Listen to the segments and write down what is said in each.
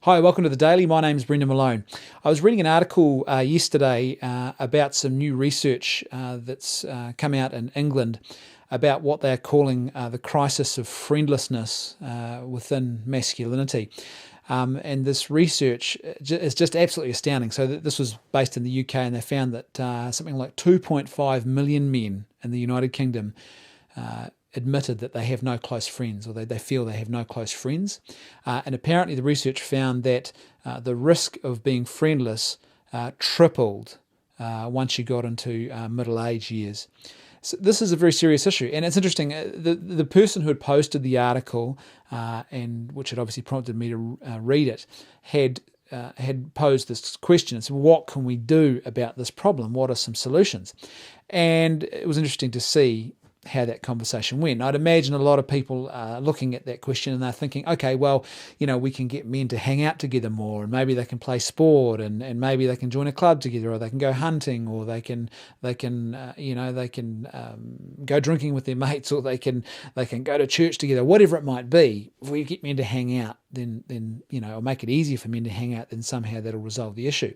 Hi, welcome to the Daily. My name is Brendan Malone. I was reading an article yesterday about some new research that's come out in England about what they're calling the crisis of friendlessness within masculinity. And this research is just absolutely astounding. So this was based in the UK, and they found that something like 2.5 million men in the United Kingdom admitted that they have no close friends, or they feel they have no close friends. And apparently the research found that the risk of being friendless tripled once you got into middle age years. So this is a very serious issue, and it's interesting. The person who had posted the article, and which had obviously prompted me to read it, had posed this question. It's, what can we do about this problem? What are some solutions? And it was interesting to see how that conversation went. I'd imagine a lot of people are looking at that question and they're thinking, okay, well, we can get men to hang out together more, and maybe they can play sport, and maybe they can join a club together, or they can go hunting, or they can go drinking with their mates, or they can go to church together, whatever it might be. If we get men to hang out, then or make it easier for men to hang out, then somehow that'll resolve the issue.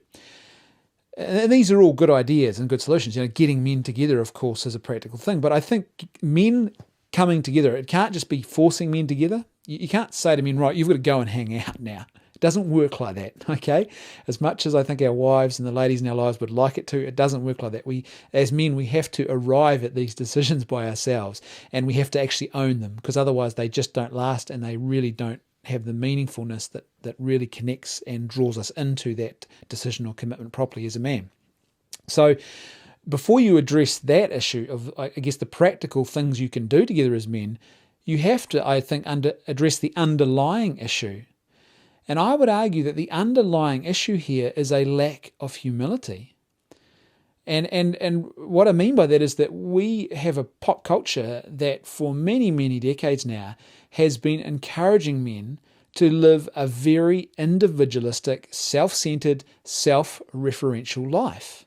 And these are all good ideas and good solutions. Getting men together, of course, is a practical thing. But I think men coming together, it can't just be forcing men together. You can't say to men, right, you've got to go and hang out now. It doesn't work like that, okay? As much as I think our wives and the ladies in our lives would like it to, it doesn't work like that. As men, we have to arrive at these decisions by ourselves, and we have to actually own them, because otherwise they just don't last, and they really don't have the meaningfulness that really connects and draws us into that decision or commitment properly as a man. So before you address that issue of, I guess, the practical things you can do together as men, you have to, I think, address the underlying issue. And I would argue that the underlying issue here is a lack of humility. And what I mean by that is that we have a pop culture that for many, many decades now has been encouraging men to live a very individualistic, self-centered, self-referential life.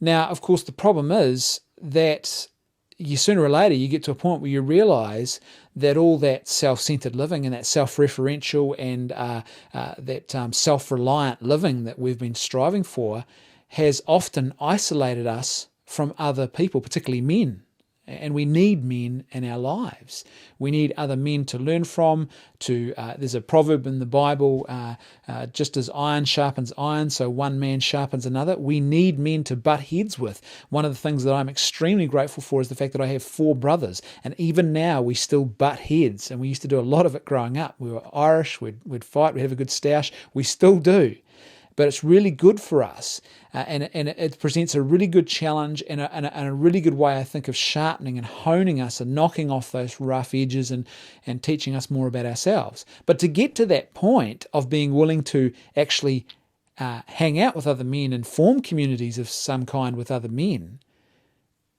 Now, of course, the problem is that sooner or later you get to a point where you realize that all that self-centered living and that self-referential and that self-reliant living that we've been striving for has often isolated us from other people, particularly men. And we need men in our lives. We need other men to learn from. There's a proverb in the Bible, just as iron sharpens iron, so one man sharpens another. We need men to butt heads with. One of the things that I'm extremely grateful for is the fact that I have 4 brothers, and even now we still butt heads, and we used to do a lot of it growing up. We were Irish, we'd fight, we'd have a good stoush. We still do. But it's really good for us, and it presents a really good challenge and a really good way, I think, of sharpening and honing us and knocking off those rough edges and teaching us more about ourselves. But to get to that point of being willing to actually hang out with other men and form communities of some kind with other men,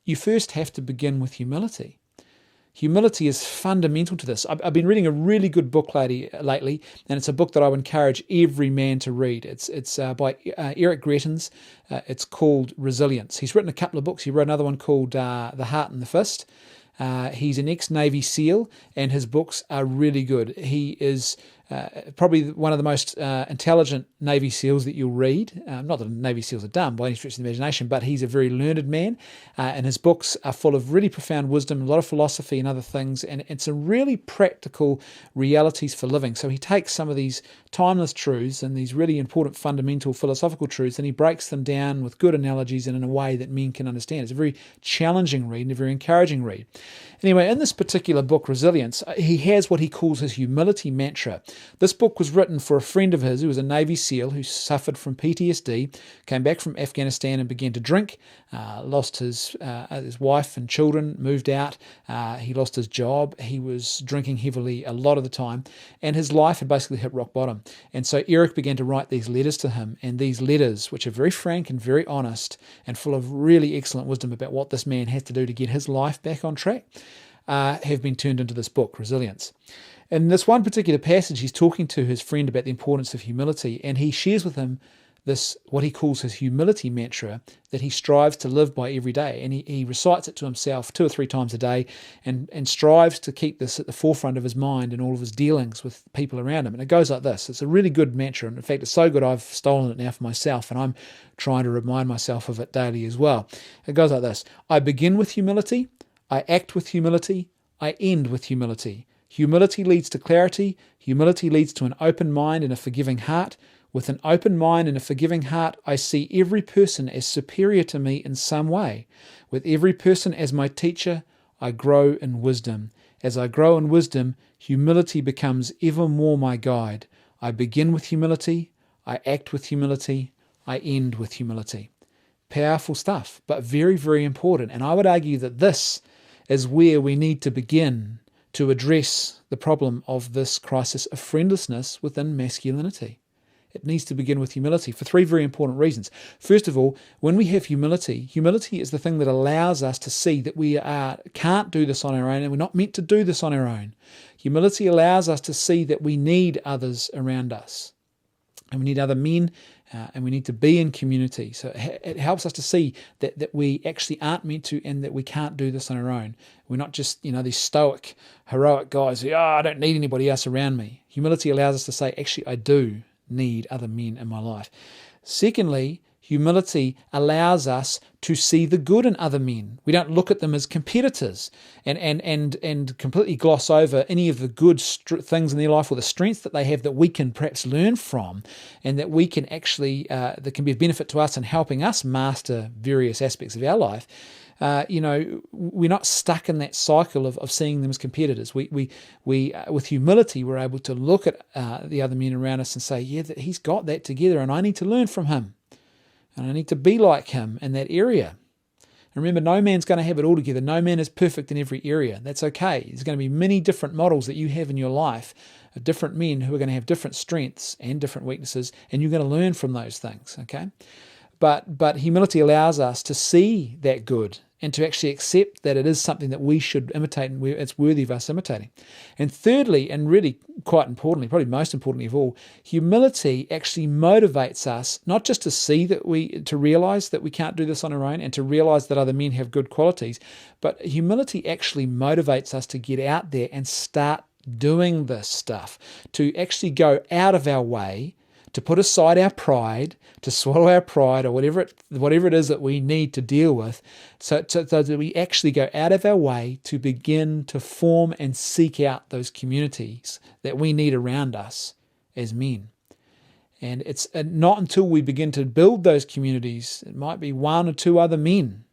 you first have to begin with humility. Humility is fundamental to this. I've been reading a really good book lately, and it's a book that I would encourage every man to read. It's by Eric Greitens. It's called Resilience. He's written a couple of books. He wrote another one called The Heart and the Fist. He's an ex-Navy SEAL, and his books are really good. He is probably one of the most intelligent Navy SEALs that you'll read. Not that Navy SEALs are dumb by any stretch of the imagination, but he's a very learned man, and his books are full of really profound wisdom, a lot of philosophy and other things, and some really practical realities for living. So he takes some of these timeless truths and these really important fundamental philosophical truths, and he breaks them down with good analogies and in a way that men can understand. It's a very challenging read and a very encouraging read. Anyway, in this particular book, Resilience, he has what he calls his humility mantra. This book was written for a friend of his who was a Navy SEAL who suffered from PTSD, came back from Afghanistan and began to drink, lost his wife and children, moved out, he lost his job, he was drinking heavily a lot of the time, and his life had basically hit rock bottom. And so Eric began to write these letters to him, and these letters, which are very frank and very honest and full of really excellent wisdom about what this man has to do to get his life back on track, have been turned into this book, Resilience. In this one particular passage, he's talking to his friend about the importance of humility, and he shares with him this, what he calls his humility mantra, that he strives to live by every day. And he recites it to himself 2 or 3 times a day, and strives to keep this at the forefront of his mind in all of his dealings with people around him. And it goes like this. It's a really good mantra. And in fact, it's so good I've stolen it now for myself, and I'm trying to remind myself of it daily as well. It goes like this. I begin with humility. I act with humility. I end with humility. Humility leads to clarity. Humility leads to an open mind and a forgiving heart. With an open mind and a forgiving heart, I see every person as superior to me in some way. With every person as my teacher, I grow in wisdom. As I grow in wisdom, humility becomes ever more my guide. I begin with humility. I act with humility. I end with humility. Powerful stuff, but very, very important. And I would argue that this is where we need to begin to address the problem of this crisis of friendlessness within masculinity. It needs to begin with humility for 3 very important reasons. First of all, when we have humility, humility is the thing that allows us to see that we can't do this on our own, and we're not meant to do this on our own. Humility allows us to see that we need others around us, and we need other men, and we need to be in community. So it helps us to see that we actually aren't meant to, and that we can't do this on our own. We're not just, these stoic, heroic guys who, I don't need anybody else around me. Humility allows us to say, actually, I do need other men in my life. Secondly, humility allows us to see the good in other men. We don't look at them as competitors and completely gloss over any of the good things in their life or the strengths that they have that we can perhaps learn from, and that we can actually, that can be of benefit to us in helping us master various aspects of our life. We're not stuck in that cycle of seeing them as competitors. We with humility, we're able to look at the other men around us and say, yeah, he's got that together, and I need to learn from him, and I need to be like him in that area. And remember, no man's going to have it all together. No man is perfect in every area. That's okay. There's going to be many different models that you have in your life of different men who are going to have different strengths and different weaknesses, and you're going to learn from those things, okay? But humility allows us to see that good and to actually accept that it is something that we should imitate, and it's worthy of us imitating. And thirdly, and really quite importantly, probably most importantly of all, humility actually motivates us not just to realize that we can't do this on our own and to realize that other men have good qualities, but humility actually motivates us to get out there and start doing this stuff, to actually go out of our way, to put aside our pride, to swallow our pride, or whatever it is that we need to deal with, so that we actually go out of our way to begin to form and seek out those communities that we need around us as men. And it's not until we begin to build those communities, it might be 1 or 2 other men,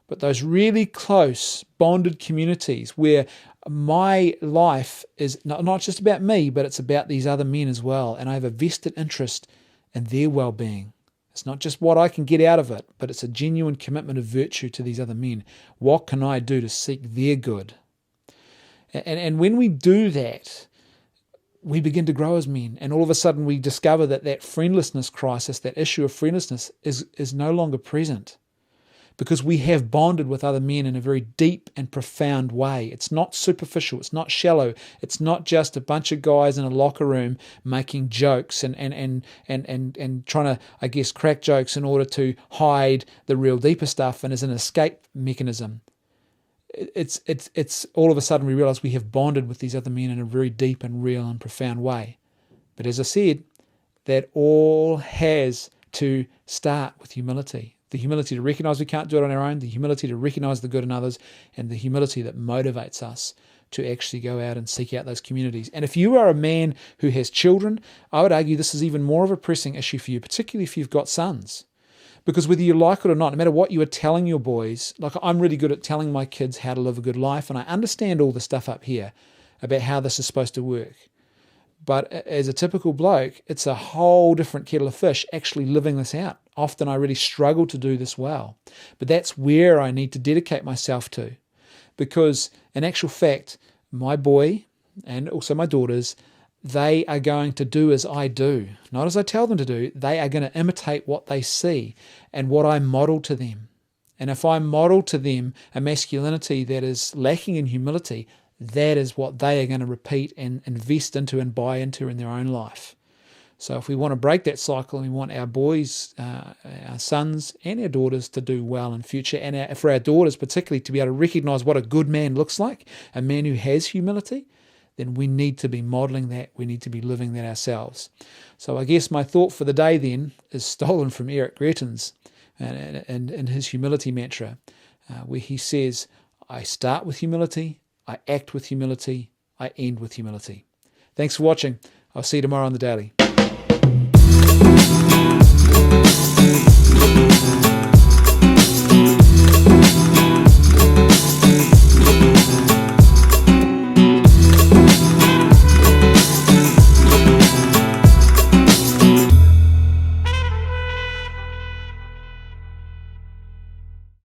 but those really close bonded communities where my life is not just about me, but it's about these other men as well. And I have a vested interest in their well-being. It's not just what I can get out of it, but it's a genuine commitment of virtue to these other men. What can I do to seek their good? And when we do that, we begin to grow as men. And all of a sudden we discover that friendlessness crisis, that issue of friendlessness is no longer present, because we have bonded with other men in a very deep and profound way. It's not superficial. It's not shallow. It's not just a bunch of guys in a locker room making jokes and trying to, I guess, crack jokes in order to hide the real deeper stuff and as an escape mechanism. It's all of a sudden we realize we have bonded with these other men in a very deep and real and profound way. But as I said, that all has to start with humility. The humility to recognize we can't do it on our own, the humility to recognize the good in others, and the humility that motivates us to actually go out and seek out those communities. And if you are a man who has children, I would argue this is even more of a pressing issue for you, particularly if you've got sons. Because whether you like it or not, no matter what you are telling your boys, like I'm really good at telling my kids how to live a good life, and I understand all the stuff up here about how this is supposed to work. But as a typical bloke, it's a whole different kettle of fish actually living this out. Often I really struggle to do this well. But that's where I need to dedicate myself to. Because in actual fact, my boy and also my daughters, they are going to do as I do. Not as I tell them to do. They are going to imitate what they see and what I model to them. And if I model to them a masculinity that is lacking in humility, that is what they are going to repeat and invest into and buy into in their own life. So if we want to break that cycle and we want our boys, our sons and our daughters to do well in future, and for our daughters particularly to be able to recognise what a good man looks like, a man who has humility, then we need to be modelling that. We need to be living that ourselves. So I guess my thought for the day then is stolen from Eric Greitens and his humility mantra, where he says, I start with humility, I act with humility, I end with humility. Thanks for watching. I'll see you tomorrow on The Daily.